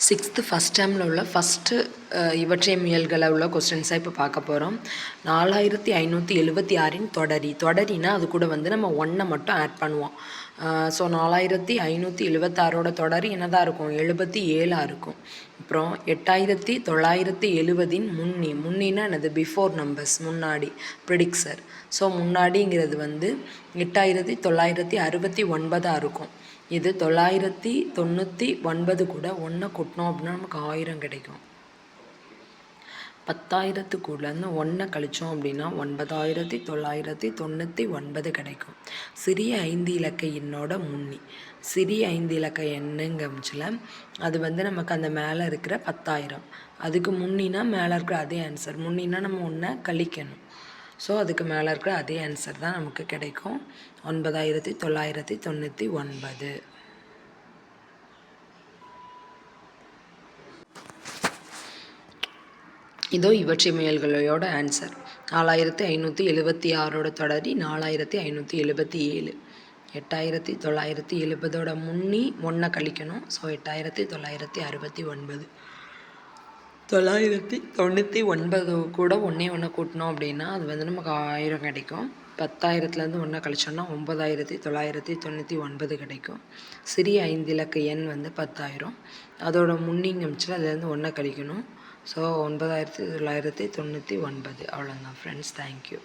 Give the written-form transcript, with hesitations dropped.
Sixth first டேர்மில் உள்ள first இவற்றை முயல்களை உள்ள கொஸ்டின்ஸாக இப்போ பார்க்க போகிறோம். 4576 தொடரினா அது கூட வந்து நம்ம 1 மட்டும் ஆட் பண்ணுவோம். ஸோ 4576 தொடரி என்னதான் இருக்கும், 77 இருக்கும். அப்புறம் 8970 முன்னினா என்னது, பிஃபோர் நம்பர்ஸ், முன்னாடி, ப்ரிடிக்சர். ஸோ முன்னாடிங்கிறது வந்து 8969 இருக்கும். இது 999 கூட 1 கூட்டினோம் அப்படின்னா நமக்கு 1000 கிடைக்கும். 10,000க்குள்ளேருந்து 1 கழித்தோம் அப்படின்னா 9999 கிடைக்கும். சிறிய 5 இலக்க எண்ணோட முன்னி, சிறிய 5 இலக்க எண்ணுங்கமிச்சில் அது வந்து நமக்கு அந்த மேலே இருக்கிற 10,000, அதுக்கு முன்னினா மேலே இருக்கிற அதே ஆன்சர், முன்னினா நம்ம 1 கழிக்கணும். ஸோ அதுக்கு மேலே இருக்கிற அதே ஆன்சர் தான் நமக்கு கிடைக்கும், 9999. இதோ இவற்றை முயல்களோட ஆன்சர். 4576 தொடரி 4577. 8970 முன்னி 1 கழிக்கணும். ஸோ 8969. 999 கூட 1 கூட்டினோம் அப்படின்னா அது வந்து நமக்கு 1000 கிடைக்கும். 10,000லேருந்து 1 கழிச்சோன்னா 9999 கிடைக்கும். சிறிய 5 இலக்க எண் வந்து 10,000, அதோட முன்னிங்கமிச்சில் அதுலேருந்து 1 கழிக்கணும். ஸோ 9999. அவ்வளோதான் ஃப்ரெண்ட்ஸ், தேங்க்யூ.